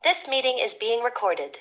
This meeting is being recorded.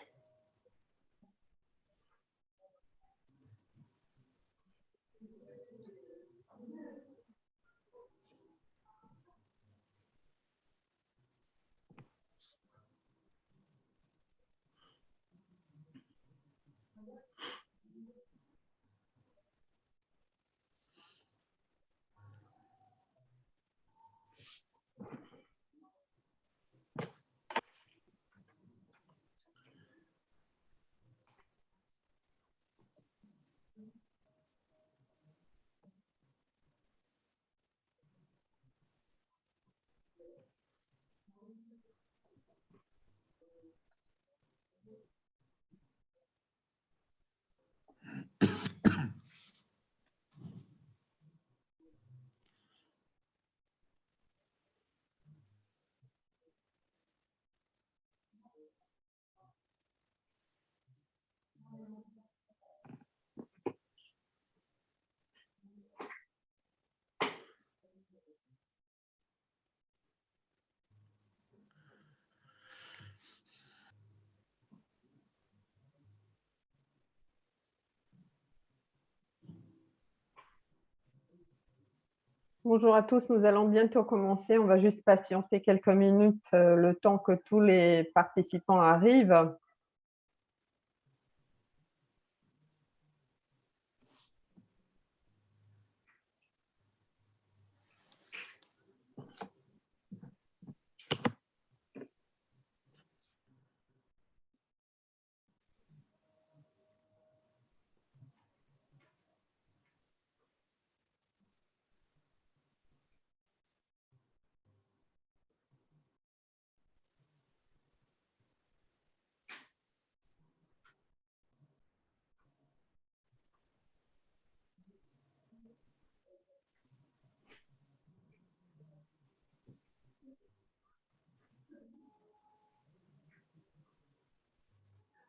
Bonjour à tous, nous allons bientôt commencer. On va juste patienter quelques minutes, le temps que tous les participants arrivent.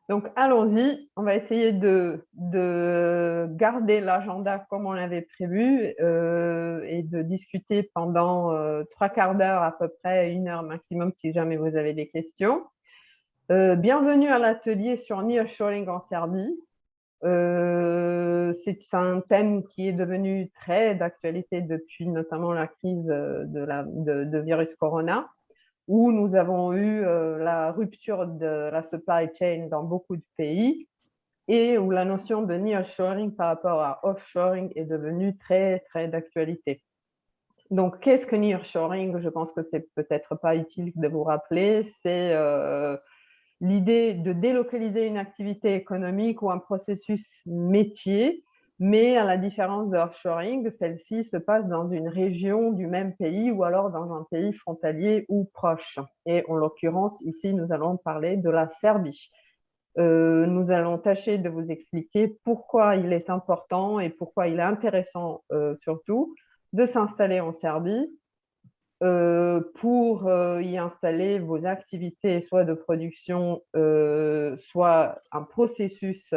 Donc, allons-y. On va essayer de garder l'agenda comme on l'avait prévu et de discuter pendant 3/4 d'heure à peu près, 1 heure maximum si jamais vous avez des questions. Bienvenue à l'atelier sur nearshoring en Serbie. C'est un thème qui est devenu très d'actualité depuis notamment la crise de virus corona, où nous avons eu la rupture de la supply chain dans beaucoup de pays et où la notion de nearshoring par rapport à offshoring est devenue très, très d'actualité. Donc, qu'est-ce que nearshoring? Je pense que c'est peut-être pas utile de vous rappeler. C'est l'idée de délocaliser une activité économique ou un processus métier, mais à la différence de offshoring, celle-ci se passe dans une région du même pays ou alors dans un pays frontalier ou proche. Et en l'occurrence, ici, nous allons parler de la Serbie. Nous allons tâcher de vous expliquer pourquoi il est important et pourquoi il est intéressant surtout de s'installer en Serbie pour y installer vos activités, soit de production, soit un processus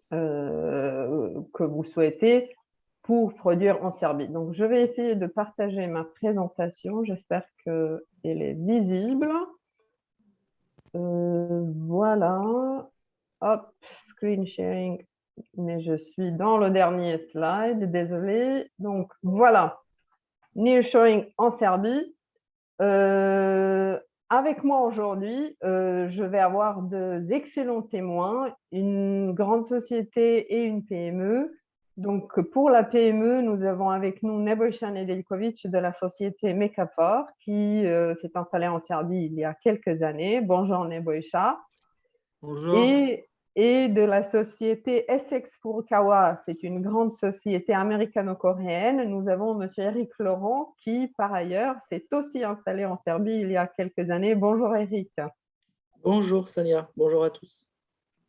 que vous souhaitez pour produire en Serbie. Donc, je vais essayer de partager ma présentation. J'espère qu'elle est visible. Voilà. Hop, screen sharing. Mais je suis dans le dernier slide, désolé. Donc, voilà. Nearshoring en Serbie. Avec moi aujourd'hui, je vais avoir deux excellents témoins, une grande société et une PME. Donc, pour la PME, nous avons avec nous Nebojša Nedeljković de la société Mekafor qui s'est installée en Serbie il y a quelques années. Bonjour Nebojša. Bonjour. Et de la société Essex Furukawa, c'est une grande société américano-coréenne. Nous avons M. Eric Laurent qui, par ailleurs, s'est aussi installé en Serbie il y a quelques années. Bonjour Eric. Bonjour Sania, bonjour à tous.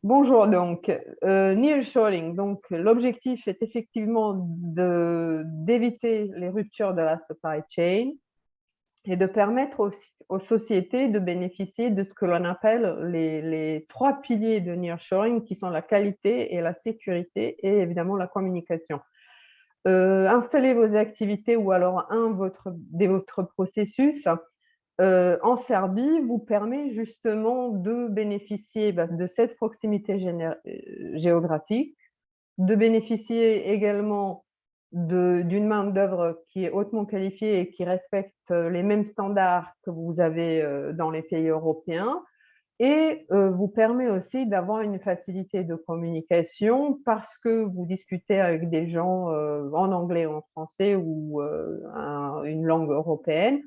Bonjour donc, nearshoring. Donc, l'objectif est effectivement d'éviter les ruptures de la supply chain et de permettre aux sociétés de bénéficier de ce que l'on appelle les 3 piliers de nearshoring, qui sont la qualité et la sécurité et évidemment la communication. Installer vos activités ou alors votre processus en Serbie vous permet justement de bénéficier de cette proximité géographique, de bénéficier également d'une main-d'œuvre qui est hautement qualifiée et qui respecte les mêmes standards que vous avez dans les pays européens, et vous permet aussi d'avoir une facilité de communication parce que vous discutez avec des gens en anglais ou en français ou une langue européenne,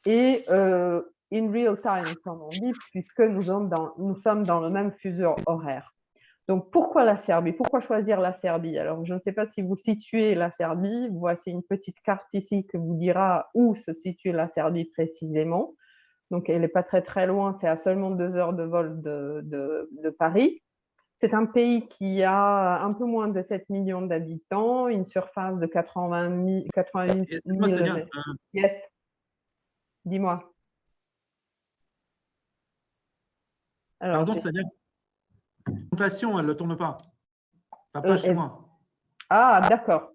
et in real time, comme on dit, puisque nous sommes dans le même fuseau horaire. Donc, pourquoi la Serbie? Pourquoi choisir la Serbie? Alors, je ne sais pas si vous situez la Serbie. Voici une petite carte ici qui vous dira où se situe la Serbie précisément. Donc, elle n'est pas très, très loin. C'est à seulement 2 heures de vol de Paris. C'est un pays qui a un peu moins de 7 millions d'habitants, une surface de 88 Excuse-moi, 000 Sonia. mètres. Yes, dis-moi. Alors, Pardon, Sonia. La présentation, elle ne tourne pas. Pas chez moi. Ah, d'accord.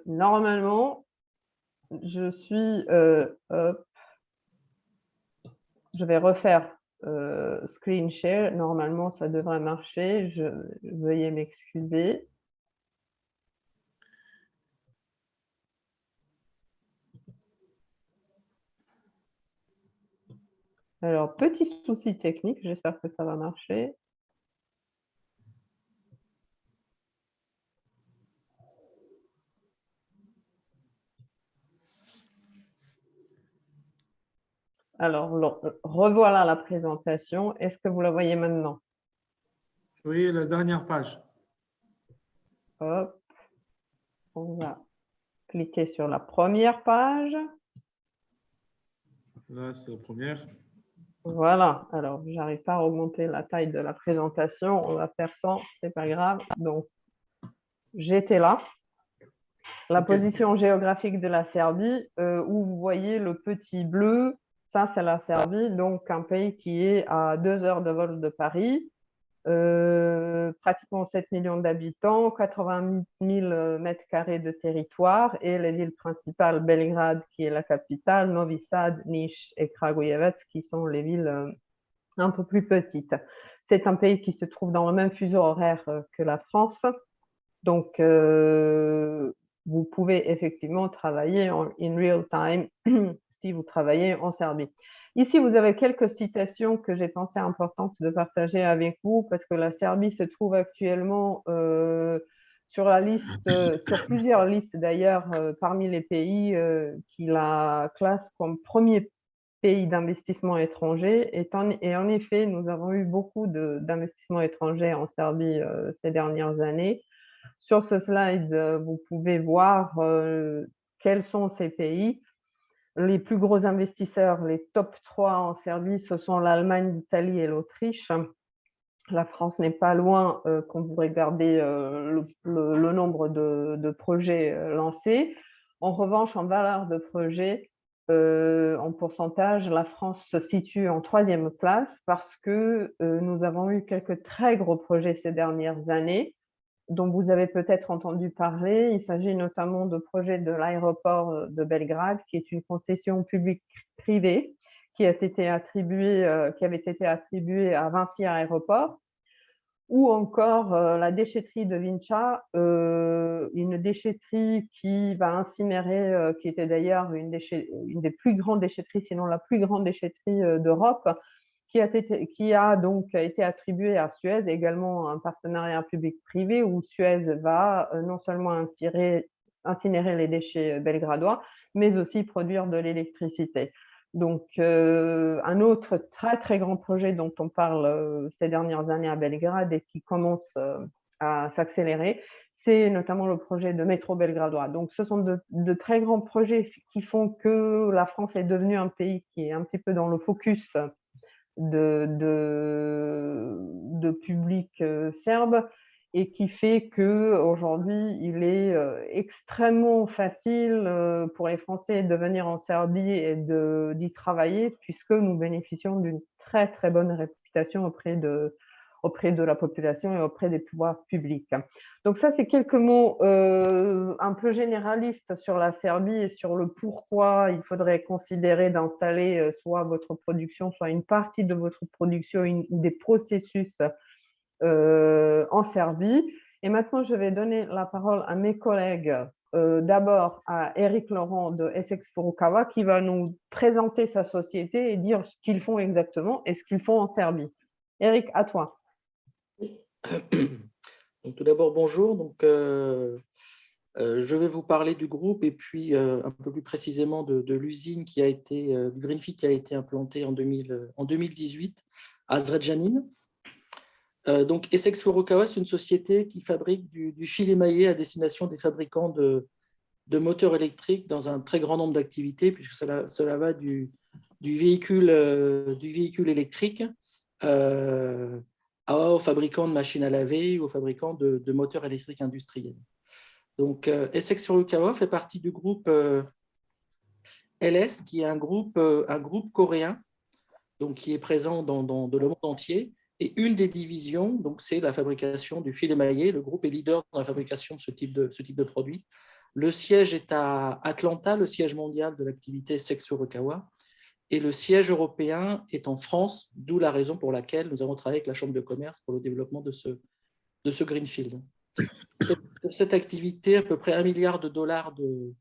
Normalement, je suis... hop, je vais refaire screen share. Normalement, ça devrait marcher. Veuillez m'excuser. Alors, petit souci technique. J'espère que ça va marcher. Alors, revoilà la présentation. Est-ce que vous la voyez maintenant? Oui, la dernière page. Hop. On va cliquer sur la première page. Là, c'est la première. Voilà. Alors, j'arrive pas à augmenter la taille de la présentation. On va faire sans, c'est pas grave. Donc, j'étais là. La position géographique de la Serbie, où vous voyez le petit bleu, ça c'est la Serbie, donc un pays qui est à 2 heures de vol de Paris, pratiquement 7 millions d'habitants, 80 000 mètres carrés de territoire, et les villes principales, Belgrade qui est la capitale, Novi Sad, Niš et Kragujevac qui sont les villes un peu plus petites. C'est un pays qui se trouve dans le même fuseau horaire que la France, donc vous pouvez effectivement travailler in real time si vous travaillez en Serbie. Ici, vous avez quelques citations que j'ai pensé importantes de partager avec vous parce que la Serbie se trouve actuellement sur la liste, sur plusieurs listes d'ailleurs, parmi les pays qui la classent comme premier pays d'investissement étranger. Et en effet, nous avons eu beaucoup d'investissements étrangers en Serbie ces dernières années. Sur ce slide, vous pouvez voir quels sont ces pays. Les plus gros investisseurs, les top 3 en Serbie, ce sont l'Allemagne, l'Italie et l'Autriche. La France n'est pas loin quand vous regardez le nombre de projets lancés. En revanche, en valeur de projet, en pourcentage, la France se situe en 3e place parce que nous avons eu quelques très gros projets ces dernières années dont vous avez peut-être entendu parler. Il s'agit notamment de projets de l'aéroport de Belgrade, qui est une concession publique-privée qui avait été attribuée à Vinci Aéroport, ou encore la déchetterie de Vinča, une déchetterie qui va incinérer, qui était d'ailleurs une des plus grandes déchetteries, sinon la plus grande déchetterie d'Europe, qui a donc été attribué à Suez, également un partenariat public-privé où Suez va non seulement incinérer les déchets belgradois, mais aussi produire de l'électricité. Donc, un autre très, très grand projet dont on parle ces dernières années à Belgrade et qui commence à s'accélérer, c'est notamment le projet de métro belgradois. Donc, ce sont de très grands projets qui font que la France est devenue un pays qui est un petit peu dans le focus de public serbe, et qui fait qu'aujourd'hui, il est extrêmement facile pour les Français de venir en Serbie et d'y travailler, puisque nous bénéficions d'une très, très bonne réputation auprès de la population et auprès des pouvoirs publics. Donc ça, c'est quelques mots un peu généralistes sur la Serbie et sur le pourquoi il faudrait considérer d'installer soit votre production, soit une partie de votre production ou des processus en Serbie. Et maintenant, je vais donner la parole à mes collègues. D'abord à Eric Laurent de Essex Furukawa qui va nous présenter sa société et dire ce qu'ils font exactement et ce qu'ils font en Serbie. Eric, à toi. Donc, tout d'abord, bonjour. Donc, je vais vous parler du groupe et puis un peu plus précisément de l'usine qui a été, du Greenfield qui a été implantée en 2018 à Zrenjanin. Donc, Essex Furukawa, c'est une société qui fabrique du fil émaillé à destination des fabricants de moteurs électriques dans un très grand nombre d'activités, puisque cela va du véhicule électrique aux fabricants de machines à laver ou aux fabricants de moteurs électriques industriels. Donc, Essex Furukawa fait partie du groupe LS, qui est un groupe coréen donc, qui est présent dans le monde entier. Et une des divisions, donc, c'est la fabrication du fil émaillé. Le groupe est leader dans la fabrication de ce type de produit. Le siège est à Atlanta, le siège mondial de l'activité Essex Furukawa. Et le siège européen est en France, d'où la raison pour laquelle nous avons travaillé avec la Chambre de commerce pour le développement de ce Greenfield. Cette activité, à peu près $1 milliard de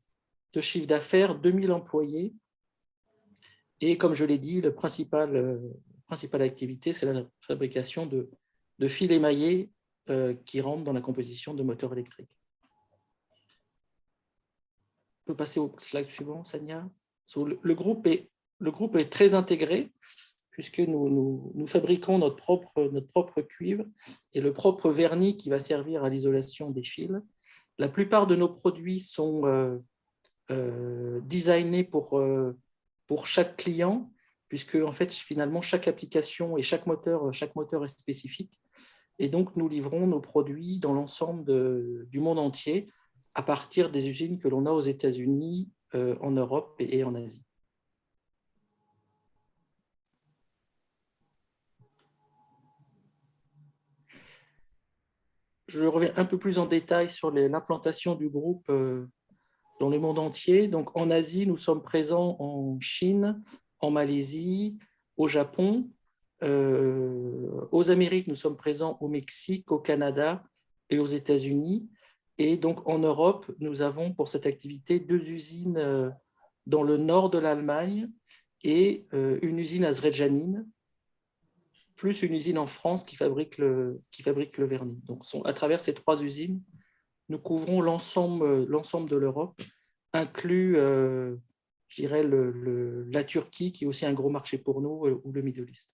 chiffre d'affaires, 2000 employés. Et comme je l'ai dit, la principale activité, c'est la fabrication de fils émaillés qui rentrent dans la composition de moteurs électriques. On peut passer au slide suivant, Sania. Le groupe est très intégré puisque nous fabriquons notre propre cuivre et le propre vernis qui va servir à l'isolation des fils. La plupart de nos produits sont designés pour chaque client, puisque en fait, finalement, chaque application et chaque moteur est spécifique. Et donc, nous livrons nos produits dans l'ensemble du monde entier à partir des usines que l'on a aux États-Unis, en Europe et en Asie. Je reviens un peu plus en détail sur l'implantation du groupe dans le monde entier. Donc, en Asie, nous sommes présents en Chine, en Malaisie, au Japon. Aux Amériques, nous sommes présents au Mexique, au Canada et aux États-Unis. Et donc, en Europe, nous avons pour cette activité 2 usines dans le nord de l'Allemagne et une usine à Zrenjanin, plus une usine en France qui fabrique le vernis. Donc, à travers ces 3 usines, nous couvrons l'ensemble de l'Europe, inclus, je dirais, la Turquie, qui est aussi un gros marché pour nous, ou le Middle East.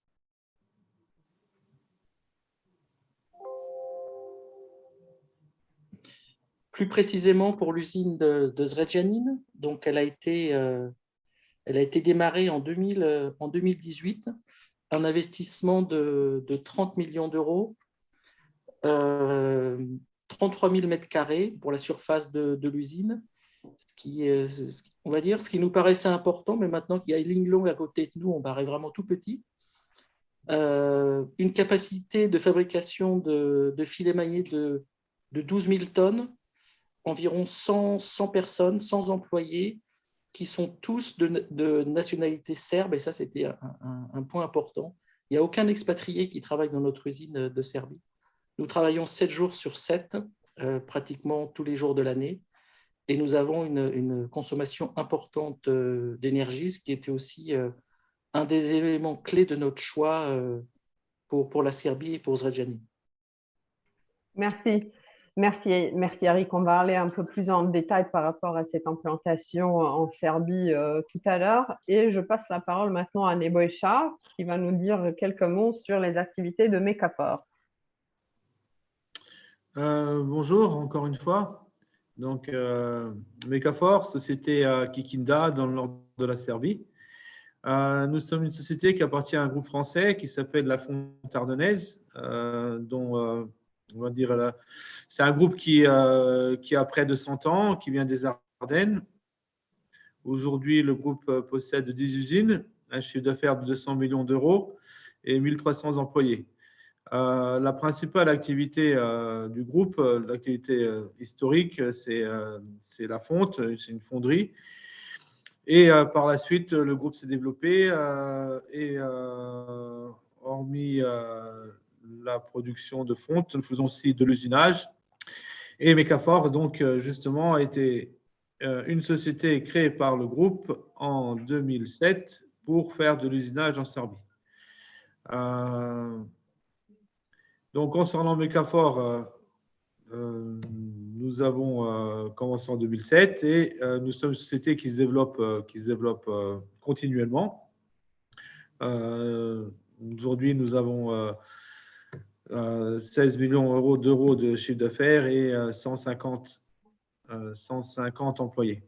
Plus précisément pour l'usine de Zrenjanin, donc elle a été démarrée en 2018, un investissement de 30 millions d'euros, 33 000 mètres carrés pour la surface de l'usine, ce qui nous paraissait important, mais maintenant qu'il y a Linglong à côté de nous, on paraît vraiment tout petit. Une capacité de fabrication de fils émaillés de 12 000 tonnes, environ 100 personnes, 100 employés, qui sont tous de nationalité serbe, et ça, c'était un point important. Il n'y a aucun expatrié qui travaille dans notre usine de Serbie. Nous travaillons 7 jours sur 7, pratiquement tous les jours de l'année, et nous avons une consommation importante d'énergie, ce qui était aussi un des éléments clés de notre choix pour la Serbie et pour Zrenjanin. Merci Eric. On va aller un peu plus en détail par rapport à cette implantation en Serbie tout à l'heure. Et je passe la parole maintenant à Nebojša qui va nous dire quelques mots sur les activités de Mecafor. Bonjour, encore une fois. Donc, Mecafor, société à Kikinda, dans le nord de la Serbie. Nous sommes une société qui appartient à un groupe français qui s'appelle La Fonte Ardennaise, dont on va dire, c'est un groupe qui a près de 100 ans, qui vient des Ardennes. Aujourd'hui, le groupe possède 10 usines, un chiffre d'affaires de 200 millions d'euros et 1300 employés. La principale activité du groupe, l'activité historique, c'est la fonte, c'est une fonderie. Et par la suite, le groupe s'est développé et hormis la production de fonte, nous faisons aussi de l'usinage. Et Mecafor, donc, justement, a été une société créée par le groupe en 2007 pour faire de l'usinage en Serbie. Donc, concernant Mecafor, nous avons commencé en 2007 et nous sommes une société qui se développe continuellement. Aujourd'hui, nous avons 16 millions d'euros de chiffre d'affaires et 150 employés.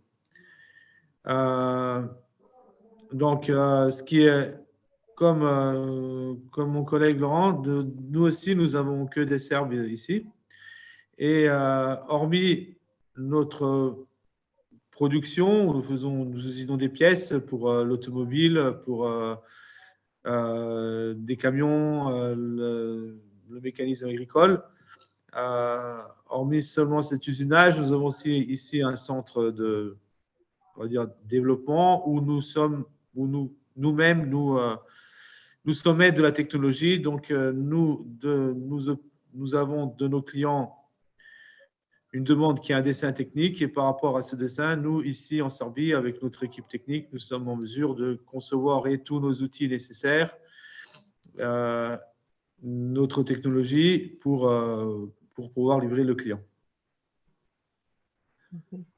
Donc, ce qui est, comme mon collègue Laurent, nous aussi, nous n'avons que des Serbes ici. Et hormis notre production, nous usinons des pièces pour l'automobile, pour des camions, le mécanisme agricole. Hormis seulement cet usinage, nous avons aussi ici un centre de, on va dire, développement où nous sommes, où nous-mêmes, nous sommes maîtres de la technologie. Donc, nous avons de nos clients une demande qui est un dessin technique et par rapport à ce dessin, nous, ici en Serbie, avec notre équipe technique, nous sommes en mesure de concevoir et tous nos outils nécessaires, notre technologie pour pouvoir livrer le client.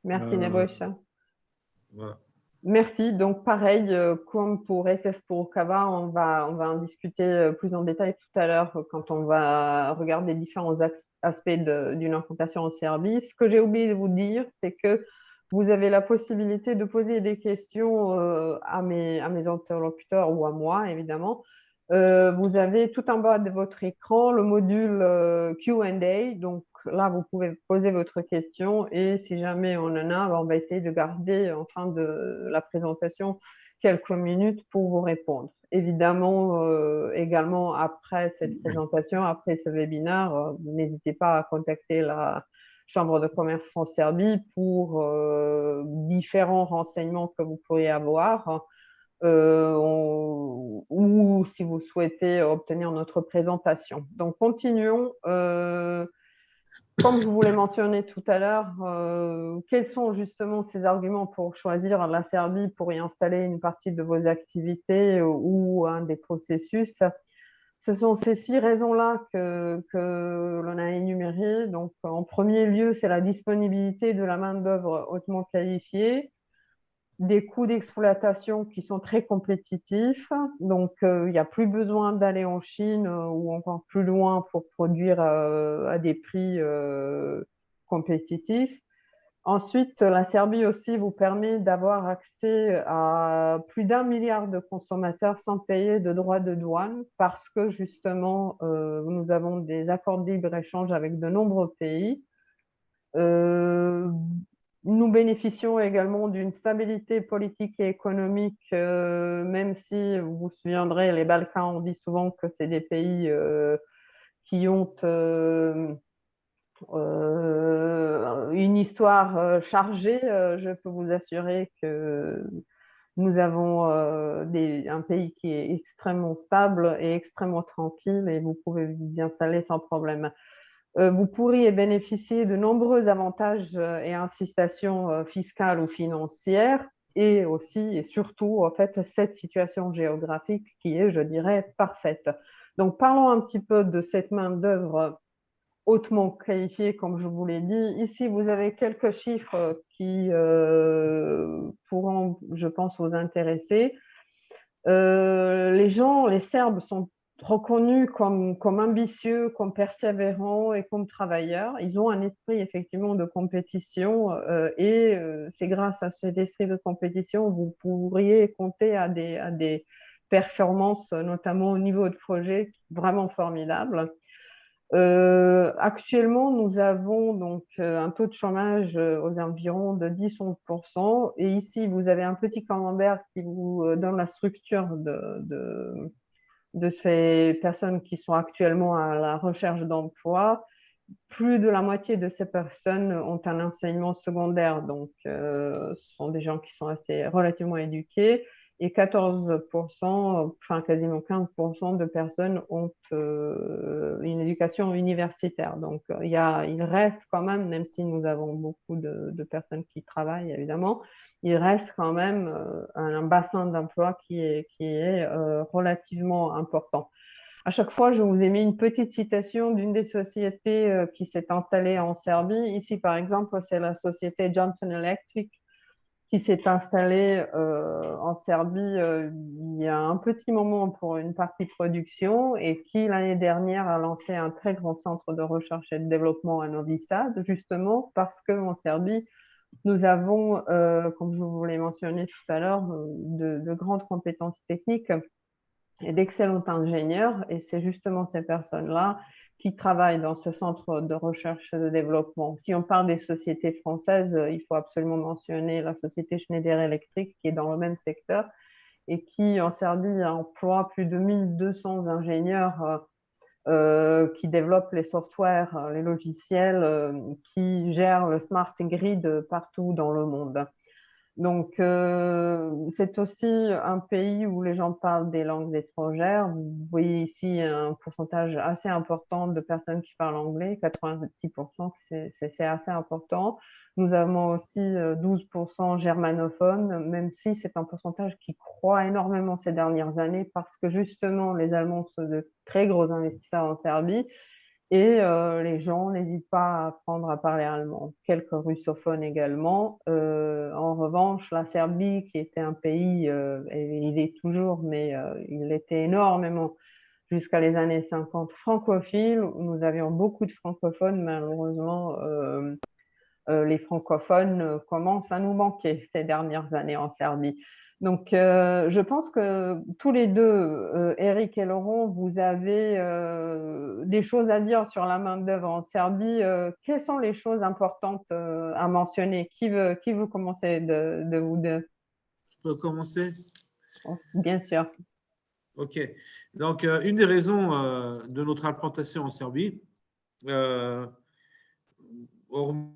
Merci, Nebojša. Voilà. Merci. Donc, pareil, comme pour SF pour Kava, on va en discuter plus en détail tout à l'heure quand on va regarder différents aspects d'une implantation en Serbie. Ce que j'ai oublié de vous dire, c'est que vous avez la possibilité de poser des questions à mes interlocuteurs ou à moi, évidemment. Vous avez tout en bas de votre écran le module Q&A. Donc là, vous pouvez poser votre question et si jamais on en a, on va essayer de garder en fin de la présentation quelques minutes pour vous répondre. Évidemment, également après cette présentation, après ce webinaire, n'hésitez pas à contacter la Chambre de commerce France-Serbie pour différents renseignements que vous pourriez avoir. Ou si vous souhaitez obtenir notre présentation. Donc, continuons. Comme je vous l'ai mentionné tout à l'heure, quels sont justement ces arguments pour choisir la Serbie pour y installer une partie de vos activités ou un des processus? Ce sont ces 6 raisons-là que l'on a énumérées. Donc, en premier lieu, c'est la disponibilité de la main-d'œuvre hautement qualifiée, des coûts d'exploitation qui sont très compétitifs. Donc, il n'y a plus besoin d'aller en Chine ou encore plus loin pour produire à des prix compétitifs. Ensuite, la Serbie aussi vous permet d'avoir accès à plus d'1 milliard de consommateurs sans payer de droits de douane parce que justement, nous avons des accords de libre-échange avec de nombreux pays. Nous bénéficions également d'une stabilité politique et économique, même si vous vous souviendrez, les Balkans, on dit souvent que c'est des pays qui ont une histoire chargée. Je peux vous assurer que nous avons un pays qui est extrêmement stable et extrêmement tranquille et vous pouvez vous y installer sans problème. Vous pourriez bénéficier de nombreux avantages et incitations fiscales ou financières et aussi et surtout, en fait, cette situation géographique qui est, je dirais, parfaite. Donc, parlons un petit peu de cette main-d'œuvre hautement qualifiée, comme je vous l'ai dit. Ici, vous avez quelques chiffres qui pourront, je pense, vous intéresser. Les Serbes sont reconnus comme ambitieux, comme persévérants et comme travailleurs. Ils ont un esprit effectivement de compétition et c'est grâce à cet esprit de compétition que vous pourriez compter à des performances, notamment au niveau de projet, vraiment formidables. Actuellement, nous avons donc un taux de chômage aux environs de 10-11%. Et ici, vous avez un petit camembert qui vous donne la structure de ces personnes qui sont actuellement à la recherche d'emploi, plus de la moitié de ces personnes ont un enseignement secondaire. Donc, ce sont des gens qui sont relativement éduqués. Et 14%, enfin quasiment 15% de personnes ont une éducation universitaire. Donc, il reste quand même si nous avons beaucoup de personnes qui travaillent, évidemment, il reste quand même un bassin d'emploi qui est relativement important. À chaque fois, je vous ai mis une petite citation d'une des sociétés qui s'est installée en Serbie. Ici, par exemple, c'est la société Johnson Electric qui s'est installée en Serbie il y a un petit moment pour une partie production et qui, l'année dernière, a lancé un très grand centre de recherche et de développement à Novi Sad, justement parce qu'en Serbie, nous avons, comme je vous l'ai mentionné tout à l'heure, de grandes compétences techniques et d'excellents ingénieurs. Et c'est justement ces personnes-là qui travaillent dans ce centre de recherche et de développement. Si on parle des sociétés françaises, il faut absolument mentionner la société Schneider Electric qui est dans le même secteur et qui, en Serbie, emploie plus de 1200 ingénieurs qui développent les softwares, les logiciels, qui gèrent le smart grid partout dans le monde. Donc, c'est aussi un pays où les gens parlent des langues étrangères. Vous voyez ici un pourcentage assez important de personnes qui parlent anglais, 86%, c'est assez important. Nous avons aussi 12% germanophones, même si c'est un pourcentage qui croît énormément ces dernières années parce que justement, les Allemands sont de très gros investisseurs en Serbie. Et les gens n'hésitent pas à apprendre à parler allemand, quelques russophones également. En revanche, la Serbie, qui était un pays, et il est toujours, mais il était énormément jusqu'à les années 50 francophile. Nous avions beaucoup de francophones, malheureusement, les francophones commencent à nous manquer ces dernières années en Serbie. Donc, je pense que tous les deux, Eric et Laurent, vous avez des choses à dire sur la main-d'œuvre en Serbie. Quelles sont les choses importantes à mentionner? Qui veut commencer de vous deux? Je peux commencer? Bien sûr. OK. Donc, une des raisons de notre implantation en Serbie, hormis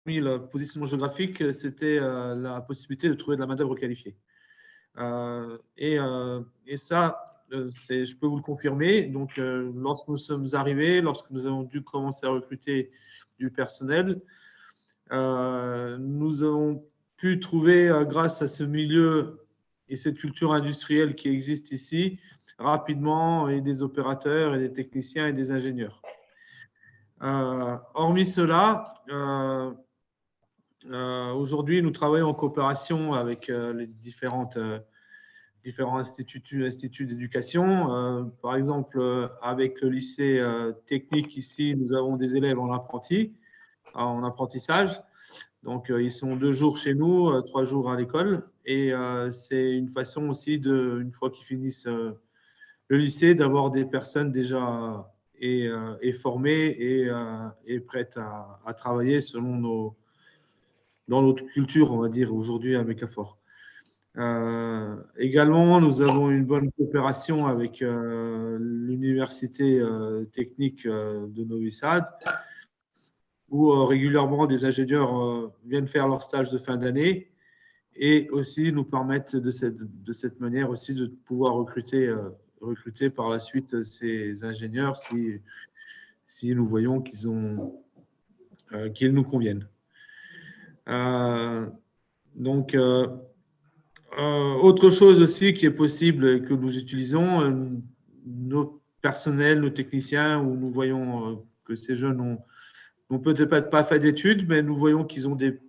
le positionnement géographique, c'était la possibilité de trouver de la main-d'œuvre qualifiée. Et ça, je peux vous le confirmer. Donc, lorsque nous sommes arrivés, lorsque nous avons dû commencer à recruter du personnel, nous avons pu trouver, grâce à ce milieu et cette culture industrielle qui existe ici, rapidement et des opérateurs et des techniciens et des ingénieurs. Hormis cela, aujourd'hui, nous travaillons en coopération avec les différents instituts d'éducation. Par exemple, avec le lycée technique ici, nous avons des élèves en apprentissage. Donc, ils sont 2 jours chez nous, 3 jours à l'école. Et c'est une façon aussi, une fois qu'ils finissent le lycée, d'avoir des personnes déjà formées et prêtes à travailler dans notre culture, on va dire, aujourd'hui à Mecafort. Également, nous avons une bonne coopération avec l'université technique de Novi Sad, où régulièrement des ingénieurs viennent faire leur stage de fin d'année et aussi nous permettent de cette manière aussi de pouvoir recruter par la suite ces ingénieurs si nous voyons qu'ils nous conviennent. Donc, autre chose aussi qui est possible et que nous utilisons, nos personnels, nos techniciens, où nous voyons que ces jeunes n'ont peut-être pas fait d'études, mais nous voyons qu'ils ont des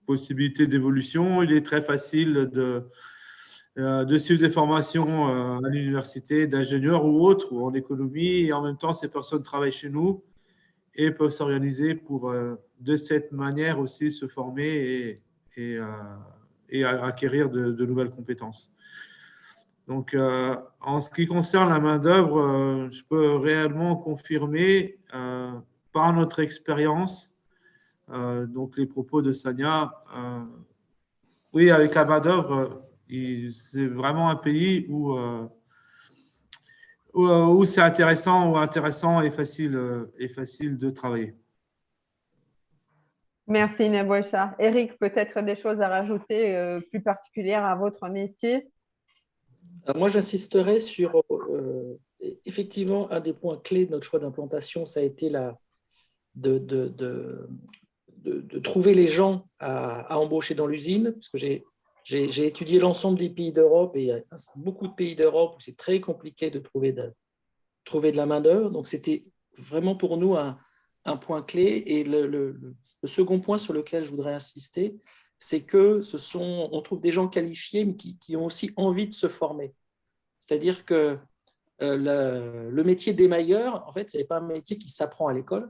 possibilités d'évolution. Il est très facile de suivre des formations à l'université d'ingénieurs ou autres, ou en économie, et en même temps, ces personnes travaillent chez nous et peuvent s'organiser pour, de cette manière aussi, se former et acquérir de nouvelles compétences. Donc, en ce qui concerne la main-d'œuvre, je peux réellement confirmer par notre expérience, donc les propos de Sania, oui, avec la main-d'œuvre, C'est vraiment un pays où c'est intéressant et facile de travailler. Merci Neboucha. Eric, peut-être des choses à rajouter plus particulières à votre métier? Moi, j'insisterai sur, effectivement, un des points clés de notre choix d'implantation, ça a été de trouver les gens à embaucher dans l'usine, parce que j'ai étudié l'ensemble des pays d'Europe, et il y a beaucoup de pays d'Europe où c'est très compliqué de trouver de la main-d'œuvre. Donc, c'était vraiment pour nous un point clé. Et le second point sur lequel je voudrais insister, c'est que on trouve des gens qualifiés, mais qui ont aussi envie de se former. C'est-à-dire que le métier d'émailleur, en fait, ce n'est pas un métier qui s'apprend à l'école.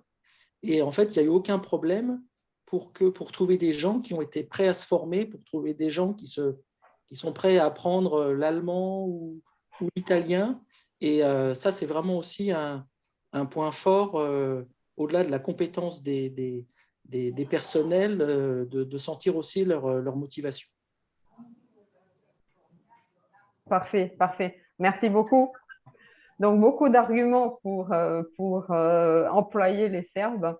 Et en fait, il n'y a eu aucun problème pour trouver des gens qui ont été prêts à se former, pour trouver des gens qui sont prêts à apprendre l'allemand ou l'italien. Et ça, c'est vraiment aussi un point fort, au-delà de la compétence des personnels, de sentir aussi leur motivation. Parfait, parfait. Merci beaucoup. Donc, beaucoup d'arguments pour employer les Serbes.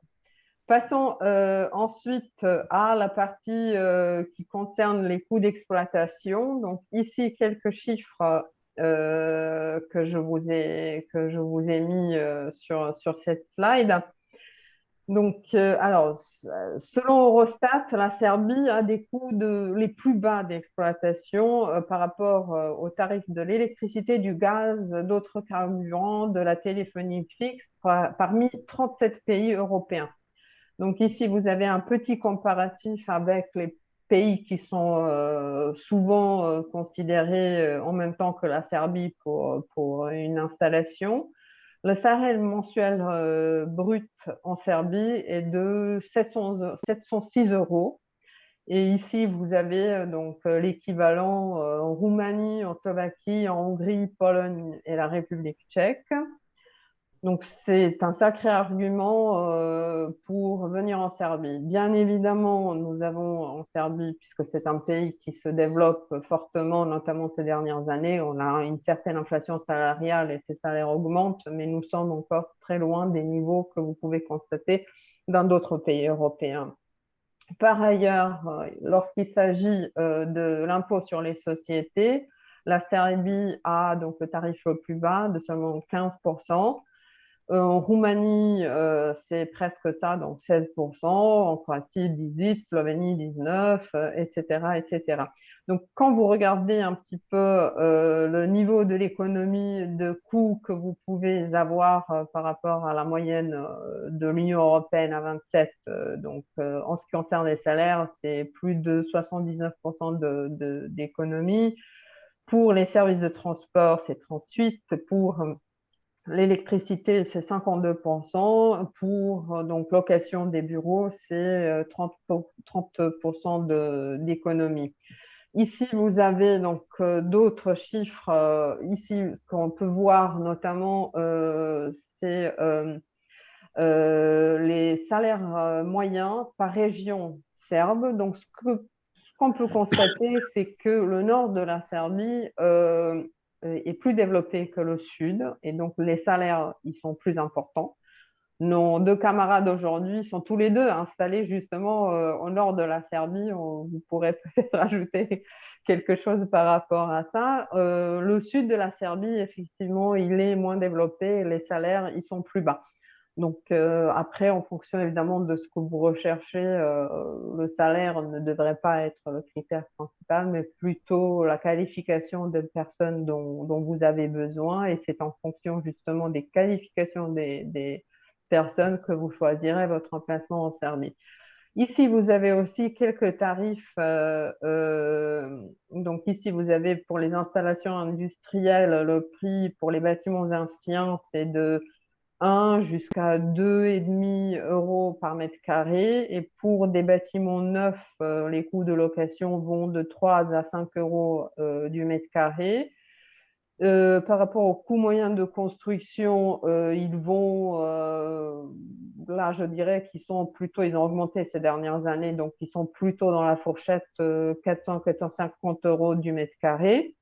Passons ensuite à la partie qui concerne les coûts d'exploitation. Donc, ici, quelques chiffres que je vous ai mis sur cette slide. Donc, alors, selon Eurostat, la Serbie a des coûts les plus bas d'exploitation par rapport aux tarifs de l'électricité, du gaz, d'autres carburants, de la téléphonie fixe, parmi 37 pays européens. Donc ici, vous avez un petit comparatif avec les pays qui sont souvent considérés en même temps que la Serbie pour une installation. Le salaire mensuel brut en Serbie est de 706 euros. Et ici, vous avez donc l'équivalent en Roumanie, en Slovaquie, en Hongrie, Pologne et la République tchèque. Donc, c'est un sacré argument pour venir en Serbie. Bien évidemment, nous avons en Serbie, puisque c'est un pays qui se développe fortement, notamment ces dernières années, on a une certaine inflation salariale et ces salaires augmentent, mais nous sommes encore très loin des niveaux que vous pouvez constater dans d'autres pays européens. Par ailleurs, lorsqu'il s'agit de l'impôt sur les sociétés, la Serbie a donc le tarif le plus bas de seulement 15%. En Roumanie, c'est presque ça, donc 16%, en Croatie 18%, Slovénie 19%, etc., etc. Donc, quand vous regardez un petit peu le niveau de l'économie de coûts que vous pouvez avoir par rapport à la moyenne de l'Union européenne à 27, donc en ce qui concerne les salaires, c'est plus de 79% d'économie. Pour les services de transport, c'est 38%. Pour l'électricité, c'est 52%. Pour donc location des bureaux, c'est 30% d'économie. Ici, vous avez donc d'autres chiffres. Ici, ce qu'on peut voir notamment, c'est les salaires moyens par région serbe. Donc, ce qu'on peut constater, c'est que le nord de la Serbie est plus développé que le sud, et donc les salaires, ils sont plus importants. Nos deux camarades aujourd'hui sont tous les deux installés justement au nord de la Serbie. Vous pourrez peut-être ajouter quelque chose par rapport à ça. Le sud de la Serbie, effectivement, il est moins développé et les salaires, ils sont plus bas. Donc après, en fonction évidemment de ce que vous recherchez, le salaire ne devrait pas être le critère principal, mais plutôt la qualification des personnes dont vous avez besoin. Et c'est en fonction justement des qualifications des personnes que vous choisirez votre emplacement en Serbie. Ici, vous avez aussi quelques tarifs. Donc ici, vous avez pour les installations industrielles, le prix pour les bâtiments anciens, c'est de 1 jusqu'à 2,5 euros par mètre carré. Et pour des bâtiments neufs, les coûts de location vont de 3 à 5 euros du mètre carré. Par rapport au coût moyen de construction, ils vont, là je dirais qu'ils sont plutôt, ils ont augmenté ces dernières années, donc ils sont plutôt dans la fourchette 400-450 euros du mètre carré.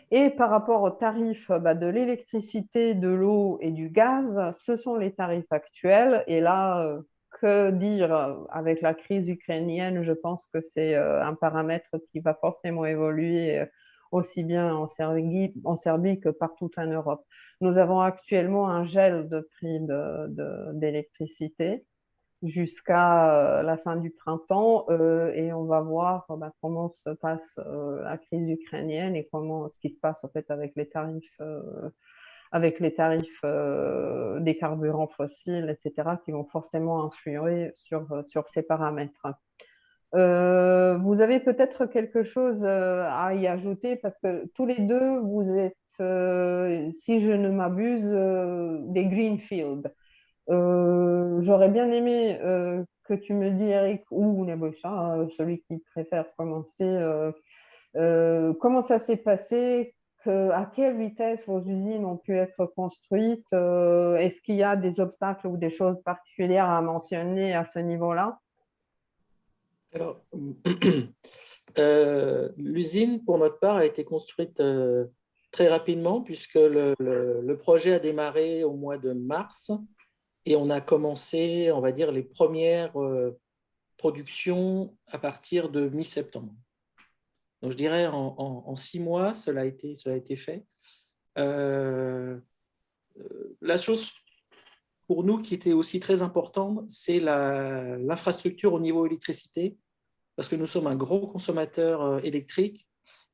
Et par rapport aux tarifs de l'électricité, de l'eau et du gaz, ce sont les tarifs actuels. Et là, que dire avec la crise ukrainienne, je pense que c'est un paramètre qui va forcément évoluer aussi bien en Serbie que partout en Europe. Nous avons actuellement un gel de prix d'électricité jusqu'à la fin du printemps et on va voir comment se passe la crise ukrainienne et comment ce qui se passe en fait avec les tarifs des carburants fossiles, etc., qui vont forcément influer sur ces paramètres. Vous avez peut-être quelque chose à y ajouter parce que tous les deux, vous êtes, si je ne m'abuse, des Greenfield. J'aurais bien aimé que tu me dis, Eric, ou Nebosha, celui qui préfère commencer, comment ça s'est passé, à quelle vitesse vos usines ont pu être construites, est-ce qu'il y a des obstacles ou des choses particulières à mentionner à ce niveau-là? Alors, l'usine, pour notre part, a été construite très rapidement puisque le projet a démarré au mois de mars et on a commencé, on va dire, les premières productions à partir de mi-septembre. Donc, je dirais en 6 mois, cela a été fait. La chose pour nous qui était aussi très importante, c'est l'infrastructure au niveau électricité, parce que nous sommes un gros consommateur électrique.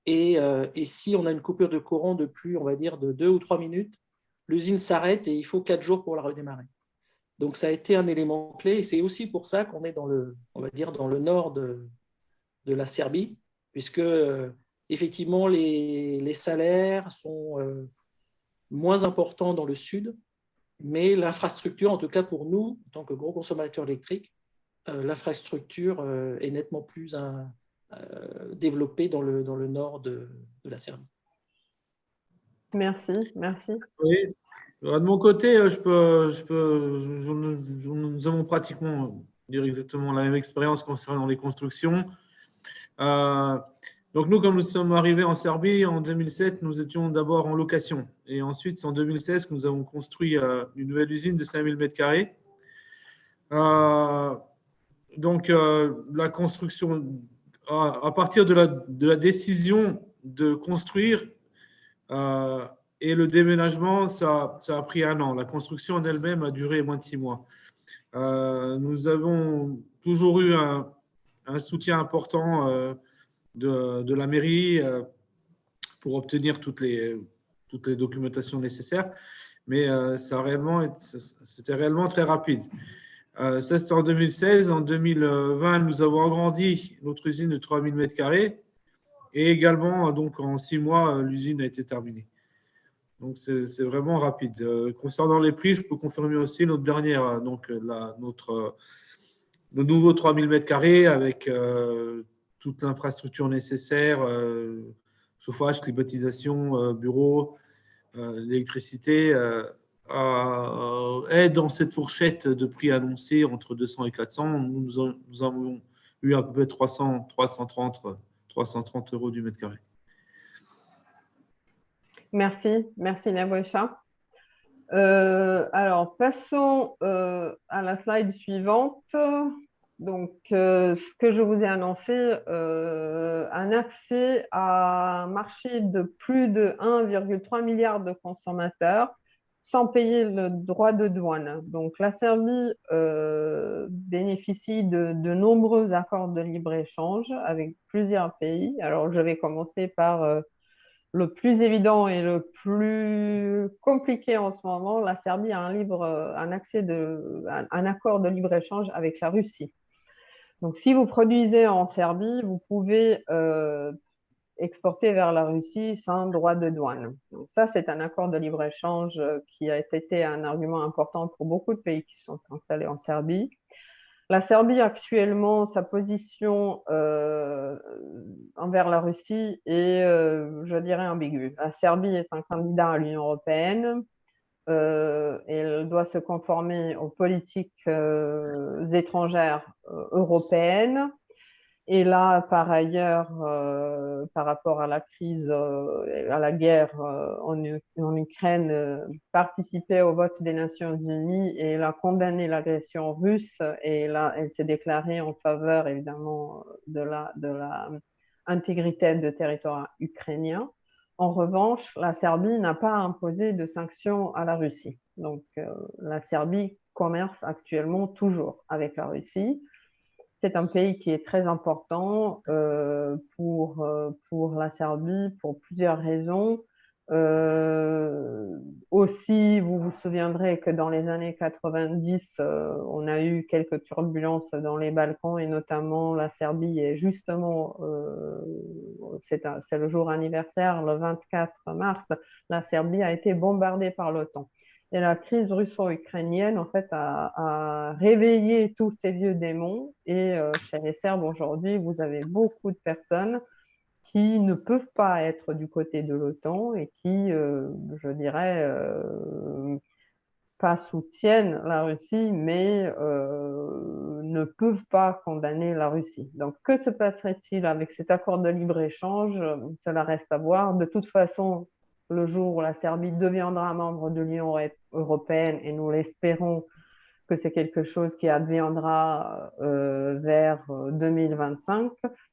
Et si on a une coupure de courant de plus, on va dire, de 2 ou 3 minutes, l'usine s'arrête et il faut 4 jours pour la redémarrer. Donc, ça a été un élément clé. Et c'est aussi pour ça qu'on est on va dire, dans le nord de la Serbie, puisque effectivement, les salaires sont moins importants dans le sud, mais l'infrastructure, en tout cas pour nous, en tant que gros consommateurs électriques, l'infrastructure est nettement plus développée dans le nord de la Serbie. Merci, merci. Oui. De mon côté, nous avons pratiquement dire exactement la même expérience concernant les constructions. Donc nous, comme nous sommes arrivés en Serbie en 2007, nous étions d'abord en location. Et ensuite, c'est en 2016 que nous avons construit une nouvelle usine de 5000 m². Donc la construction, à partir de la décision de construire et le déménagement, ça a pris 1 an. La construction en elle-même a duré moins de 6 mois. Nous avons toujours eu un soutien important de la mairie pour obtenir toutes les documentations nécessaires, mais c'était réellement très rapide. Ça, c'était en 2016. En 2020, nous avons agrandi notre usine de 3000 m² et également, donc, en 6 mois, l'usine a été terminée. Donc, c'est vraiment rapide. Concernant les prix, je peux confirmer aussi notre dernière, donc le nouveau 3000 m² avec toute l'infrastructure nécessaire, chauffage, climatisation, bureau, l'électricité, est dans cette fourchette de prix annoncée entre 200 et 400. Nous avons eu à peu près 330 euros du mètre carré. Merci, merci Nebosha. Alors, passons à la slide suivante. Donc, ce que je vous ai annoncé, un accès à un marché de plus de 1,3 milliard de consommateurs sans payer le droit de douane. Donc, la Serbie bénéficie de nombreux accords de libre-échange avec plusieurs pays. Alors, je vais commencer par le plus évident et le plus compliqué en ce moment. La Serbie a un accord de libre-échange avec la Russie. Donc, si vous produisez en Serbie, vous pouvez exporter vers la Russie sans droit de douane. Donc, ça, c'est un accord de libre-échange qui a été un argument important pour beaucoup de pays qui sont installés en Serbie. La Serbie, actuellement, sa position envers la Russie est, je dirais, ambiguë. La Serbie est un candidat à l'Union européenne. Elle doit se conformer aux politiques étrangères européennes. Et là, par ailleurs, par rapport à la crise, à la guerre en Ukraine, participait au vote des Nations Unies et elle a condamné l'agression russe et là, elle s'est déclarée en faveur, évidemment, de la intégrité du territoire ukrainien. En revanche, la Serbie n'a pas imposé de sanctions à la Russie. Donc, la Serbie commerce actuellement toujours avec la Russie. C'est un pays qui est très important pour la Serbie pour plusieurs raisons. Aussi, vous vous souviendrez que dans les années 90, on a eu quelques turbulences dans les Balkans et notamment la Serbie est justement, c'est le jour anniversaire, le 24 mars, la Serbie a été bombardée par l'OTAN. Et la crise russo-ukrainienne, en fait, a réveillé tous ces vieux démons. Et chez les Serbes, aujourd'hui, vous avez beaucoup de personnes qui ne peuvent pas être du côté de l'OTAN et qui, je dirais, pas soutiennent la Russie, mais ne peuvent pas condamner la Russie. Donc, que se passerait-il avec cet accord de libre-échange? Cela reste à voir. De toute façon, le jour où la Serbie deviendra membre de l'Union européenne, et nous l'espérons que c'est quelque chose qui adviendra vers 2025,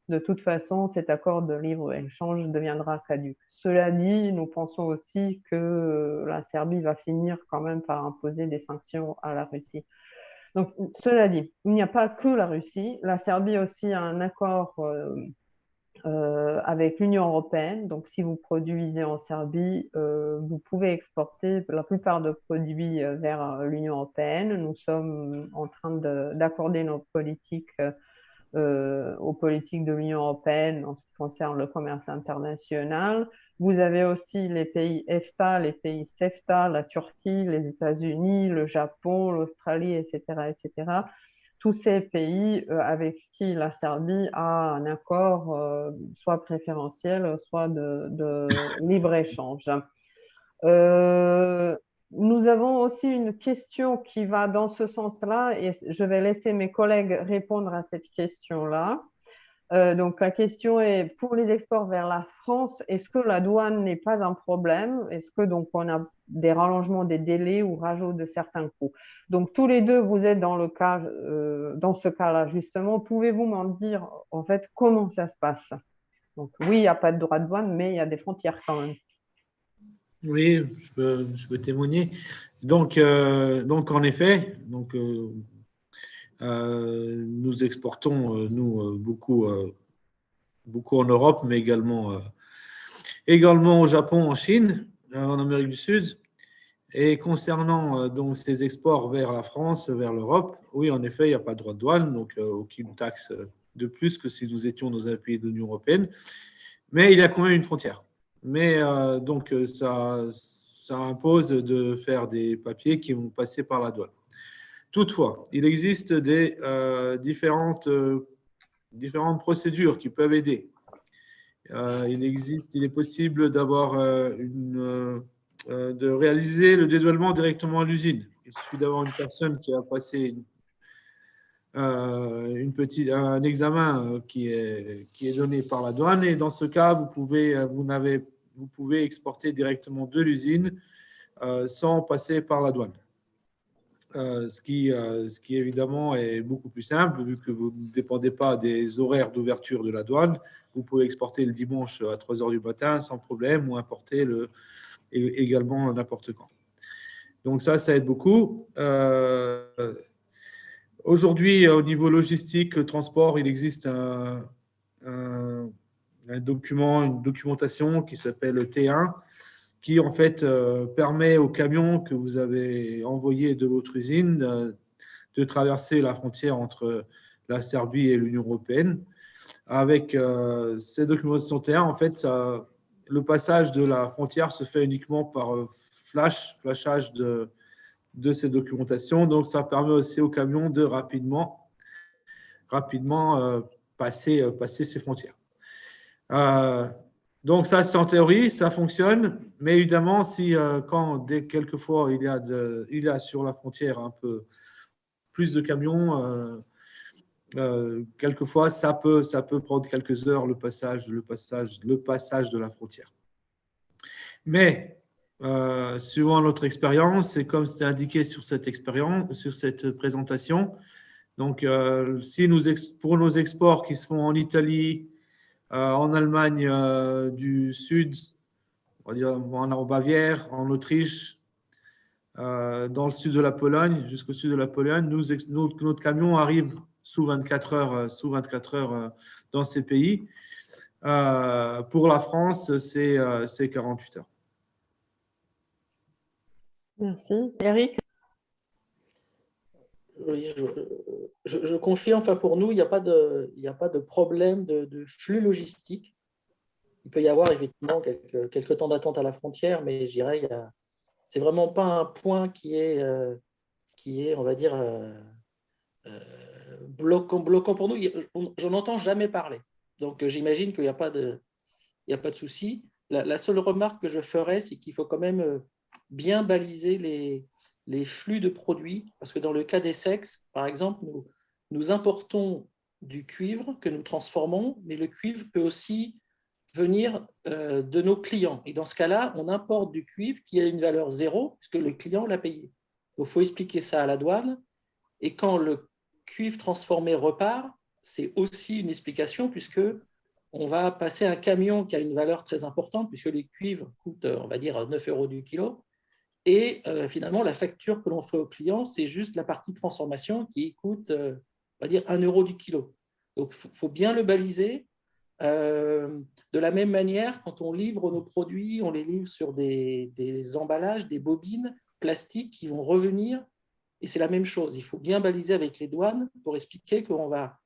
de toute façon, cet accord de libre-échange deviendra caduc. Cela dit, nous pensons aussi que la Serbie va finir quand même par imposer des sanctions à la Russie. Donc, cela dit, il n'y a pas que la Russie. La Serbie aussi a un accord avec l'Union européenne. Donc, si vous produisez en Serbie, vous pouvez exporter la plupart de produits vers l'Union européenne. Nous sommes en train d'accorder nos politiques aux politiques de l'Union européenne en ce qui concerne le commerce international. Vous avez aussi les pays EFTA, les pays CEFTA, la Turquie, les États-Unis, le Japon, l'Australie, etc., etc. Tous ces pays avec qui la Serbie a un accord soit préférentiel, soit de libre-échange. Nous avons aussi une question qui va dans ce sens-là et je vais laisser mes collègues répondre à cette question-là. Donc, la question est, pour les exports vers la France, est-ce que la douane n'est pas un problème? Est-ce que donc on a des rallongements des délais ou rajout de certains coûts? Donc, tous les deux, vous êtes dans ce cas-là, justement. Pouvez-vous m'en dire, en fait, comment ça se passe? Donc, oui, il n'y a pas de droit de douane, mais il y a des frontières quand même. Oui, je peux témoigner. Donc en effet, nous exportons beaucoup en Europe, mais également au Japon, en Chine, en Amérique du Sud. Et concernant donc ces exports vers la France, vers l'Europe, oui, en effet, il n'y a pas de droit de douane, donc aucune taxe de plus que si nous étions dans un pays de l'Union européenne. Mais il y a quand même une frontière. Mais donc, ça impose de faire des papiers qui vont passer par la douane. Toutefois, il existe des différentes procédures qui peuvent aider. Il est possible d'avoir de réaliser le dédouanement directement à l'usine. Il suffit d'avoir une personne qui a passé un examen qui est donné par la douane et dans ce cas, vous pouvez exporter directement de l'usine sans passer par la douane. Ce qui évidemment est beaucoup plus simple vu que vous ne dépendez pas des horaires d'ouverture de la douane. Vous pouvez exporter le dimanche à 3 heures du matin sans problème ou importer également n'importe quand. Donc ça aide beaucoup. Aujourd'hui, au niveau logistique, transport, il existe une documentation qui s'appelle T1, qui en fait permet aux camions que vous avez envoyés de votre usine de traverser la frontière entre la Serbie et l'Union européenne. Avec ces documentations T1, en fait, le passage de la frontière se fait uniquement par flashage de ces documentations. Donc, ça permet aussi aux camions de rapidement rapidement passer ces frontières. Donc ça, c'est en théorie, ça fonctionne, mais évidemment, si quelquefois il y a sur la frontière un peu plus de camions, quelquefois ça peut prendre quelques heures le passage de la frontière. Mais suivant notre expérience, et comme c'était indiqué sur cette présentation, donc pour nos exports qui se font en Italie, en Allemagne du Sud, on va dire en Bavière, en Autriche, dans le sud de la Pologne, jusqu'au sud de la Pologne, notre camion arrive sous 24 heures dans ces pays. Pour la France, c'est 48 heures. Merci. Eric? Oui, je confirme, enfin pour nous, il n'y a pas de problème de flux logistique. Il peut y avoir effectivement quelques temps d'attente à la frontière, mais je dirais c'est vraiment pas un point qui est on va dire, bloquant pour nous. J'en entends jamais parler. Donc j'imagine qu'il n'y a pas de souci. La seule remarque que je ferais, c'est qu'il faut quand même bien baliser les flux de produits, parce que dans le cas des sexes, par exemple, nous importons du cuivre que nous transformons, mais le cuivre peut aussi venir de nos clients. Et dans ce cas-là, on importe du cuivre qui a une valeur zéro, puisque le client l'a payé. Donc, il faut expliquer ça à la douane. Et quand le cuivre transformé repart, c'est aussi une explication, puisque on va passer un camion qui a une valeur très importante, puisque les cuivres coûtent, on va dire, 9 € du kilo. Et finalement, la facture que l'on fait au client, c'est juste la partie transformation qui coûte, on va dire, 1 € du kilo. Donc, il faut bien le baliser. De la même manière, quand on livre nos produits, on les livre sur des emballages, des bobines plastiques qui vont revenir. Et c'est la même chose. Il faut bien baliser avec les douanes pour expliquer qu'on va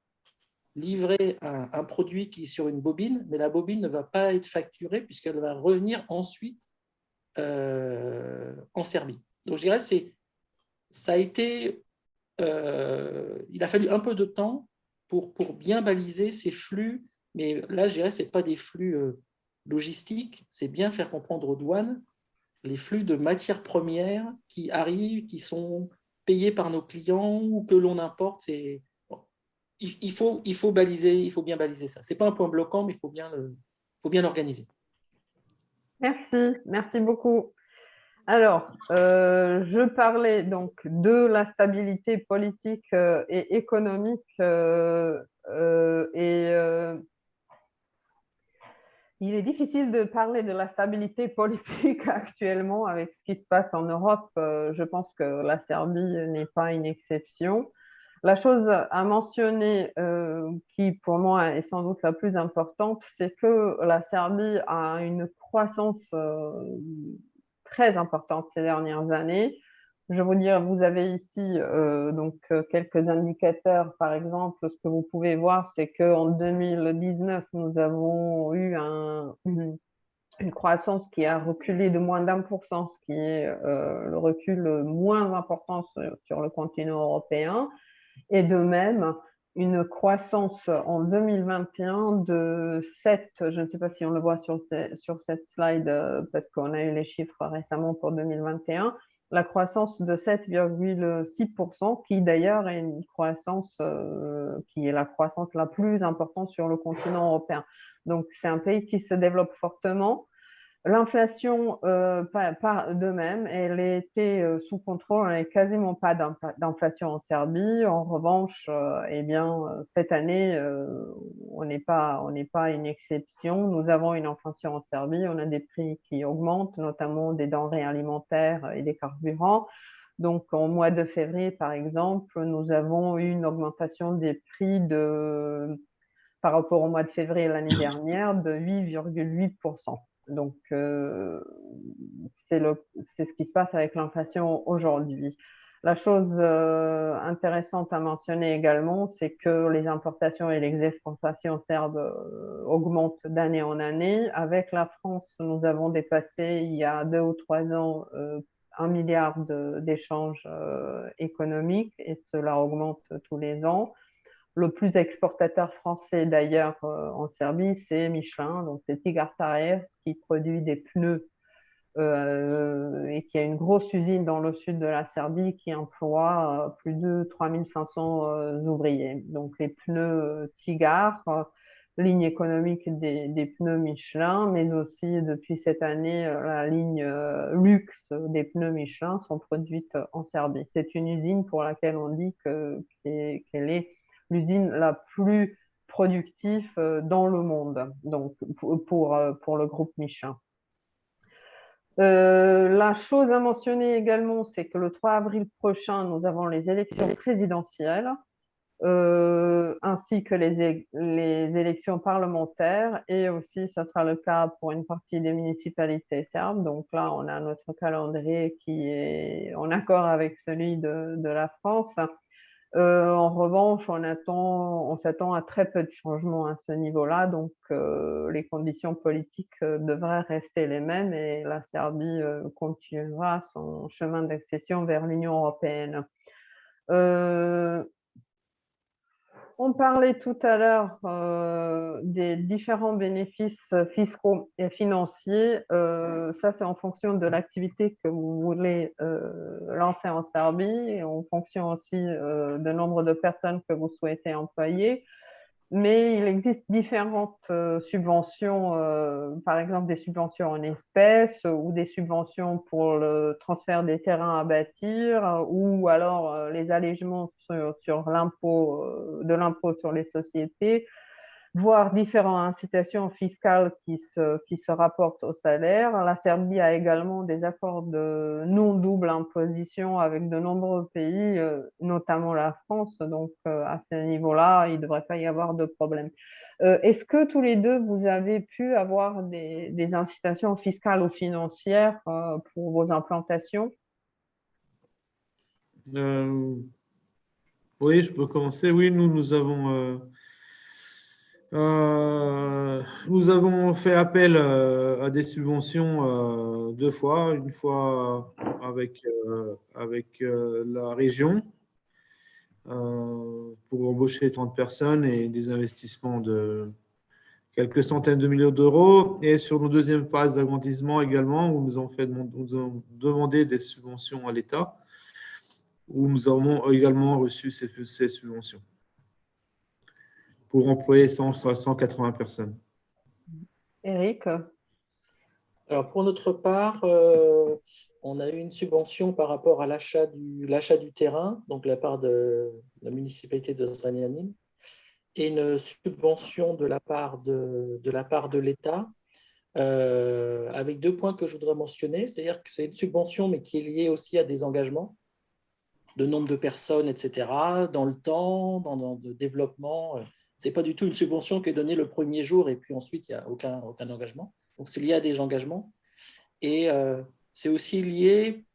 livrer un produit qui est sur une bobine, mais la bobine ne va pas être facturée puisqu'elle va revenir ensuite en Serbie. Donc je dirais ça a été, il a fallu un peu de temps pour bien baliser ces flux, mais là je dirais c'est pas des flux logistiques, c'est bien faire comprendre aux douanes les flux de matières premières qui arrivent, qui sont payés par nos clients ou que l'on importe. Il faut baliser, il faut bien baliser ça. C'est pas un point bloquant, mais il faut bien l'organiser. Merci beaucoup. Alors, je parlais donc de la stabilité politique et économique il est difficile de parler de la stabilité politique actuellement avec ce qui se passe en Europe. Je pense que la Serbie n'est pas une exception. La chose à mentionner qui pour moi est sans doute la plus importante, c'est que la Serbie a une croissance très importante ces dernières années. Je vais vous dire, vous avez ici quelques indicateurs. Par exemple, ce que vous pouvez voir, c'est qu'en 2019, nous avons eu une croissance qui a reculé de moins d'1%, ce qui est le recul moins important sur le continent européen. Et de même, une croissance en 2021 de 7, je ne sais pas si on le voit sur cette slide parce qu'on a eu les chiffres récemment pour 2021, la croissance de 7,6%, qui d'ailleurs est une croissance qui est la croissance la plus importante sur le continent européen. Donc, c'est un pays qui se développe fortement. L'inflation, de même, elle était sous contrôle, on n'avait quasiment pas d'inflation en Serbie. En revanche, cette année, on n'est pas une exception. Nous avons une inflation en Serbie, on a des prix qui augmentent, notamment des denrées alimentaires et des carburants. Donc, en mois de février, par exemple, nous avons eu une augmentation des prix par rapport au mois de février l'année dernière de 8,8%. Donc, c'est ce qui se passe avec l'inflation aujourd'hui. La chose intéressante à mentionner également, c'est que les importations et les exportations serbes augmentent d'année en année. Avec la France, nous avons dépassé il y a 2 ou 3 ans 1 milliard d'échanges économiques et cela augmente tous les ans. Le plus exportateur français d'ailleurs en Serbie, c'est Michelin, donc c'est Tigar Tires qui produit des pneus et qui a une grosse usine dans le sud de la Serbie qui emploie plus de 3500 ouvriers. Donc les pneus Tigar, ligne économique des pneus Michelin, mais aussi depuis cette année, la ligne luxe des pneus Michelin sont produites en Serbie. C'est une usine pour laquelle on dit qu'elle est l'usine la plus productive dans le monde, donc pour le groupe Michelin. La chose à mentionner également, c'est que le 3 avril prochain, nous avons les élections présidentielles, ainsi que les élections parlementaires, et aussi, ça sera le cas pour une partie des municipalités serbes. Donc là, on a notre calendrier qui est en accord avec celui de la France. En revanche, on s'attend à très peu de changements à ce niveau-là, donc les conditions politiques devraient rester les mêmes et la Serbie continuera son chemin d'accession vers l'Union européenne. On parlait tout à l'heure des différents bénéfices fiscaux et financiers. Ça, c'est en fonction de l'activité que vous voulez lancer en Serbie et en fonction aussi du nombre de personnes que vous souhaitez employer. Mais il existe différentes subventions, par exemple des subventions en espèces ou des subventions pour le transfert des terrains à bâtir ou alors les allègements sur l'impôt, de l'impôt sur les sociétés, voire différentes incitations fiscales qui se rapportent au salaire. La Serbie a également des accords de non-double imposition avec de nombreux pays, notamment la France. Donc, à ce niveau-là, il ne devrait pas y avoir de problème. Est-ce que tous les deux, vous avez pu avoir des incitations fiscales ou financières pour vos implantations? Oui, je peux commencer. Oui, nous avons fait appel à des subventions 2 fois, une fois avec la région pour embaucher 30 personnes et des investissements de quelques centaines de millions d'euros. Et sur nos deuxième phase d'agrandissement également, où nous avons demandé des subventions à l'État, où nous avons également reçu ces subventions pour employer 180 personnes. Eric? Alors, pour notre part, on a eu une subvention par rapport à l'achat du terrain, donc de la part de la municipalité de Zrenjanin, et une subvention de la part de l'État, avec 2 points que je voudrais mentionner. C'est-à-dire que c'est une subvention, mais qui est liée aussi à des engagements de nombre de personnes, etc., dans le temps, dans le développement. Ce n'est pas du tout une subvention qui est donnée le premier jour et puis ensuite, il n'y a aucun engagement. Donc, c'est lié à des engagements. Et c'est aussi lié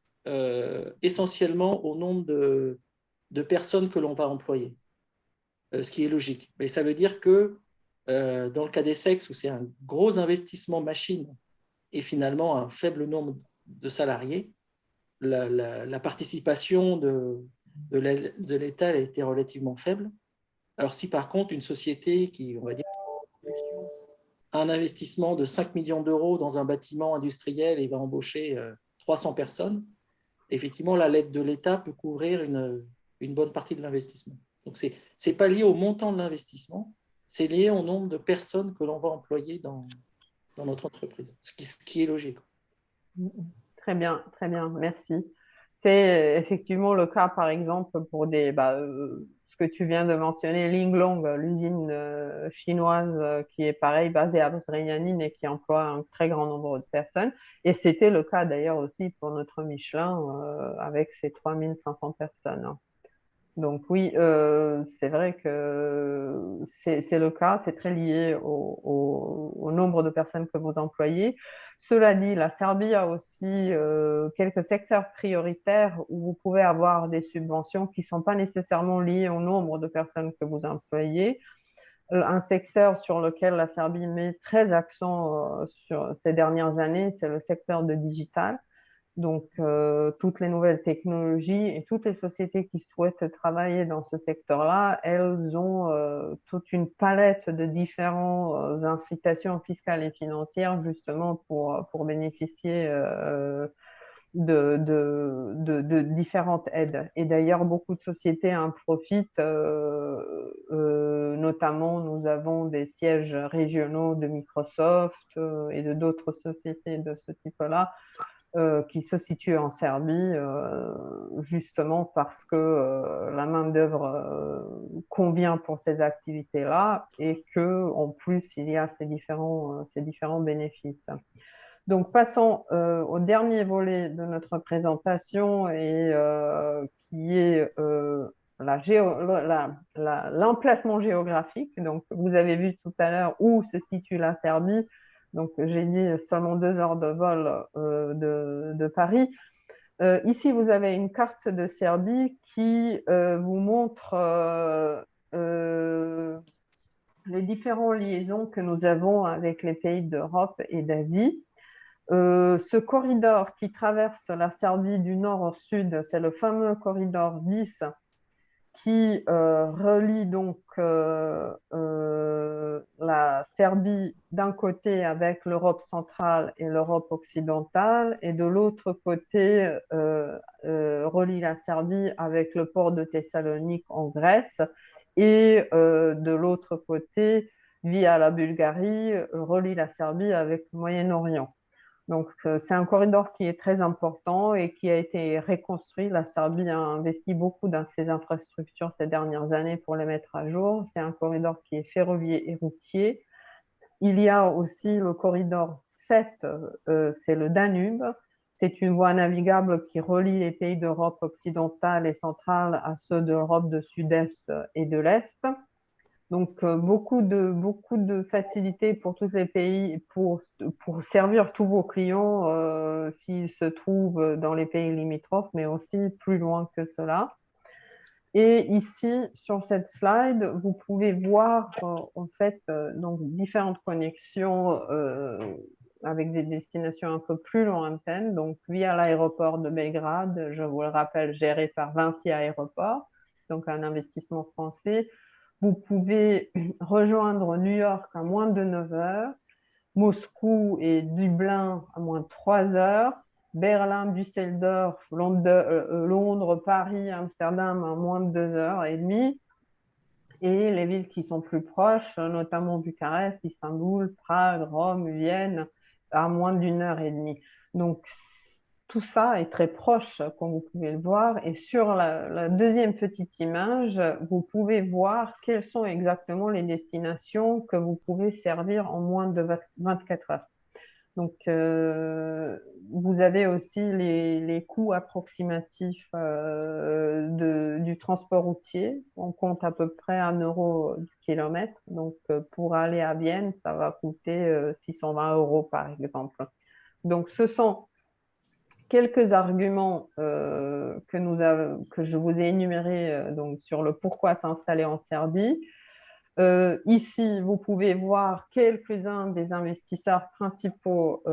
essentiellement au nombre de personnes que l'on va employer, ce qui est logique. Mais ça veut dire que dans le cas des sexes, où c'est un gros investissement machine et finalement un faible nombre de salariés, la participation de l'État a été relativement faible. Alors si par contre une société qui, on va dire, a un investissement de 5 millions d'euros dans un bâtiment industriel et va embaucher 300 personnes, effectivement, la l'aide de l'État peut couvrir une bonne partie de l'investissement. Donc, ce n'est pas lié au montant de l'investissement, c'est lié au nombre de personnes que l'on va employer dans notre entreprise, ce qui est logique. Très bien, merci. C'est effectivement le cas, par exemple, pour ce que tu viens de mentionner, Linglong, l'usine chinoise qui est pareil, basée à Zrenjanin et qui emploie un très grand nombre de personnes. Et c'était le cas d'ailleurs aussi pour notre Michelin avec ses 3500 personnes. Donc oui, c'est vrai que c'est le cas, c'est très lié au nombre de personnes que vous employez. Cela dit, la Serbie a aussi quelques secteurs prioritaires où vous pouvez avoir des subventions qui ne sont pas nécessairement liées au nombre de personnes que vous employez. Un secteur sur lequel la Serbie met très accent sur ces dernières années, c'est le secteur de digital. Donc, toutes les nouvelles technologies et toutes les sociétés qui souhaitent travailler dans ce secteur-là, elles ont toute une palette de différentes incitations fiscales et financières justement pour bénéficier de différentes aides. Et d'ailleurs, beaucoup de sociétés en profitent, notamment nous avons des sièges régionaux de Microsoft et de d'autres sociétés de ce type-là qui se situent en Serbie, justement parce que la main-d'œuvre convient pour ces activités-là et qu'en plus, il y a ces différents bénéfices. Donc, passons au dernier volet de notre présentation et qui est l'emplacement géographique. Donc, vous avez vu tout à l'heure où se situe la Serbie. Donc, j'ai dit seulement 2 heures de vol de Paris. Ici, vous avez une carte de Serbie qui vous montre les différentes liaisons que nous avons avec les pays d'Europe et d'Asie. Ce corridor qui traverse la Serbie du nord au sud, c'est le fameux corridor 10 qui relie donc la Serbie d'un côté avec l'Europe centrale et l'Europe occidentale et de l'autre côté relie la Serbie avec le port de Thessalonique en Grèce et de l'autre côté, via la Bulgarie, relie la Serbie avec le Moyen-Orient. Donc, c'est un corridor qui est très important et qui a été reconstruit. La Serbie a investi beaucoup dans ses infrastructures ces dernières années pour les mettre à jour. C'est un corridor qui est ferroviaire et routier. Il y a aussi le corridor 7, c'est le Danube. C'est une voie navigable qui relie les pays d'Europe occidentale et centrale à ceux d'Europe du Sud-Est et de l'Est. Donc, beaucoup de facilités pour tous les pays pour servir tous vos clients s'ils se trouvent dans les pays limitrophes, mais aussi plus loin que cela. Et ici, sur cette slide, vous pouvez voir en fait donc différentes connexions avec des destinations un peu plus lointaines, donc via l'aéroport de Belgrade, je vous le rappelle, géré par Vinci Aéroport, donc un investissement français. Vous pouvez rejoindre New York à moins de 9 heures, Moscou et Dublin à moins de 3 heures, Berlin, Düsseldorf, Londres, Paris, Amsterdam à moins de 2 heures et demie. Et les villes qui sont plus proches, notamment Bucarest, Istanbul, Prague, Rome, Vienne, à moins d'1 heure et demie. Donc, tout ça est très proche, comme vous pouvez le voir. Et sur la deuxième petite image, vous pouvez voir quelles sont exactement les destinations que vous pouvez servir en moins de 24 heures. Donc, vous avez aussi les coûts approximatifs du transport routier. On compte à peu près 1 euro du kilomètre. Donc, pour aller à Vienne, ça va coûter 620 euros, par exemple. Donc, ce sont quelques arguments que je vous ai énumérés donc, sur le pourquoi s'installer en Serbie. Ici, vous pouvez voir quelques-uns des investisseurs principaux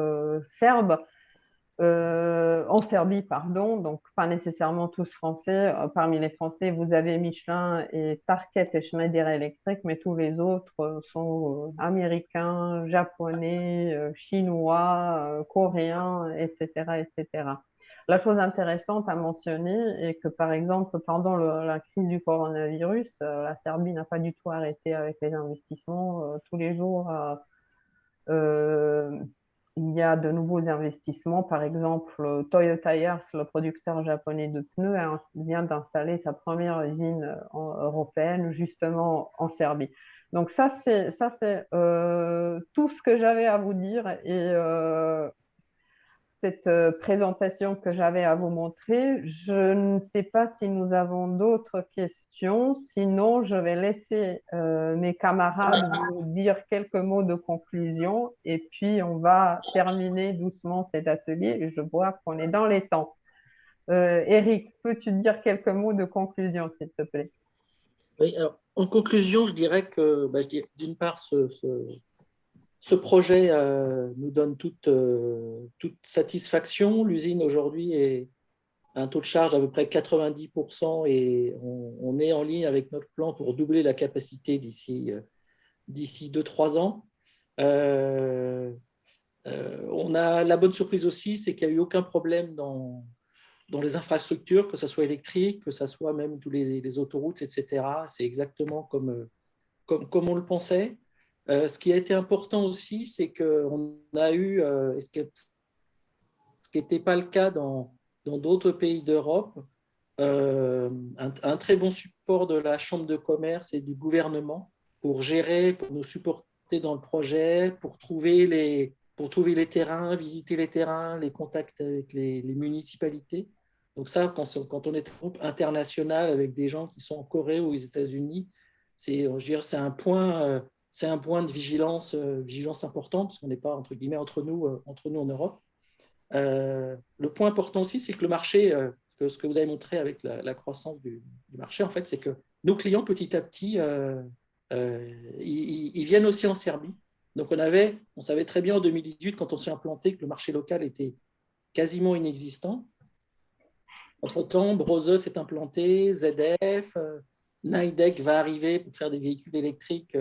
serbes en Serbie, pardon, donc pas nécessairement tous français. Parmi les Français, vous avez Michelin et Tarkett et Schneider Electric, mais tous les autres sont américains, japonais, chinois, coréens, etc., etc. La chose intéressante à mentionner est que, par exemple, pendant la crise du coronavirus, la Serbie n'a pas du tout arrêté avec les investissements. Tous les jours, il y a de nouveaux investissements. Par exemple, Toyo Tires, le producteur japonais de pneus, vient d'installer sa première usine européenne justement en Serbie. Donc ça, c'est tout ce que j'avais à vous dire et cette présentation que j'avais à vous montrer. Je ne sais pas si nous avons d'autres questions. Sinon, je vais laisser mes camarades vous dire quelques mots de conclusion et puis on va terminer doucement cet atelier. Je vois qu'on est dans les temps. Eric, peux-tu dire quelques mots de conclusion, s'il te plaît? Oui, alors, en conclusion, je dirais que d'une part, Ce projet nous donne toute satisfaction. L'usine aujourd'hui est un taux de charge d'à peu près 90% et on est en ligne avec notre plan pour doubler la capacité d'ici 2-3 ans. On a la bonne surprise aussi, c'est qu'il n'y a eu aucun problème dans les infrastructures, que ce soit électrique, que ce soit même tous les autoroutes, etc. C'est exactement comme on le pensait. Ce qui a été important aussi, c'est qu'on a eu, ce qui n'était pas le cas dans d'autres pays d'Europe, un très bon support de la Chambre de commerce et du gouvernement pour gérer, pour nous supporter dans le projet, pour trouver les terrains, visiter les terrains, les contacts avec les municipalités. Donc ça, quand on est un groupe international avec des gens qui sont en Corée ou aux États-Unis, c'est un point de vigilance importante, parce qu'on n'est pas, entre guillemets, entre nous en Europe. Le point important aussi, c'est que le marché, ce que vous avez montré avec la croissance du marché, en fait, c'est que nos clients, petit à petit, ils viennent aussi en Serbie. Donc, on savait très bien en 2018, quand on s'est implanté, que le marché local était quasiment inexistant. Entre-temps, Brose s'est implanté, ZF, Nidec va arriver pour faire des véhicules électriques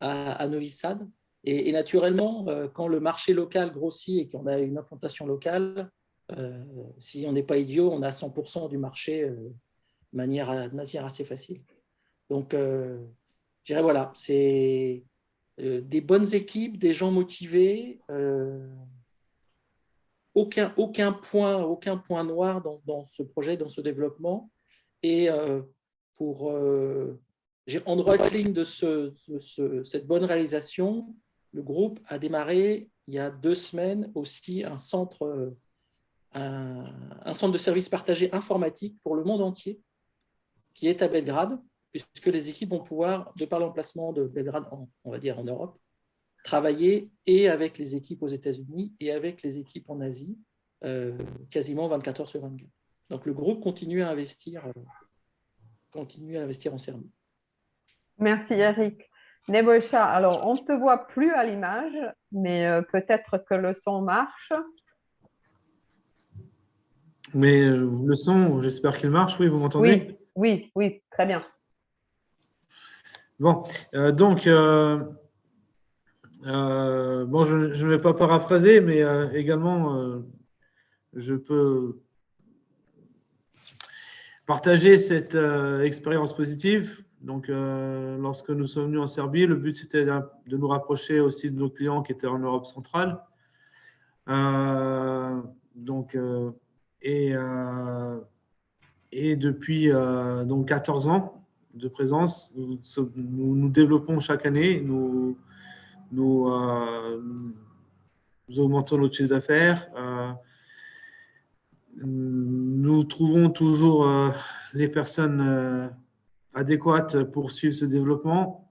à Novi Sad. Et naturellement, quand le marché local grossit et qu'on a une implantation locale, si on n'est pas idiot, on a 100% du marché de manière assez facile. Donc, je dirais, voilà, c'est des bonnes équipes, des gens motivés, aucun point noir dans ce projet, dans ce développement. Et en droite ligne de cette bonne réalisation, le groupe a démarré il y a 2 semaines aussi un centre de services partagés informatique pour le monde entier, qui est à Belgrade, puisque les équipes vont pouvoir, de par l'emplacement de Belgrade, on va dire en Europe, travailler et avec les équipes aux États-Unis et avec les équipes en Asie, quasiment 24 heures sur 24. Donc le groupe continue à investir en Serbie. Merci Eric. Nebojša, alors on ne te voit plus à l'image, mais peut-être que le son marche. Mais le son, j'espère qu'il marche. Oui, vous m'entendez? Oui, très bien. Bon, donc, bon, je ne vais pas paraphraser, mais également, je peux partager cette expérience positive. Donc, lorsque nous sommes venus en Serbie, le but, c'était de nous rapprocher aussi de nos clients qui étaient en Europe centrale. Et depuis donc 14 ans de présence, nous développons chaque année, nous augmentons notre chiffre d'affaires. Nous trouvons toujours les personnes adéquates pour suivre ce développement.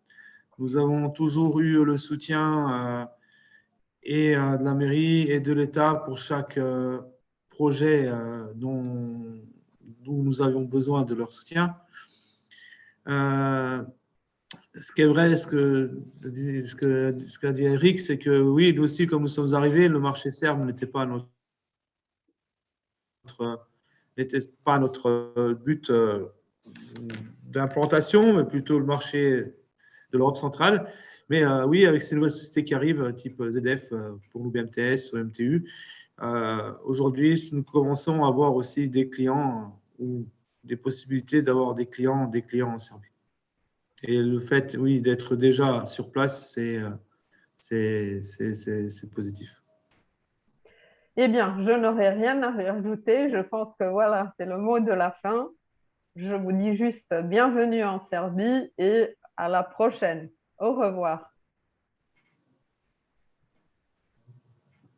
Nous avons toujours eu le soutien et de la mairie et de l'État pour chaque projet dont nous avions besoin de leur soutien. Ce qui est vrai, ce qu'a dit Eric, c'est que oui, nous aussi, comme nous sommes arrivés, le marché serbe n'était pas notre but d'implantation, mais plutôt le marché de l'Europe centrale. Mais oui, avec ces nouvelles sociétés qui arrivent, type ZF pour nous BMTS ou MTU, aujourd'hui, nous commençons à avoir aussi des clients ou des possibilités d'avoir des clients en Serbie. Et le fait, oui, d'être déjà sur place, c'est positif. Eh bien, je n'aurai rien à rajouter. Je pense que voilà, c'est le mot de la fin. Je vous dis juste bienvenue en Serbie et à la prochaine. Au revoir.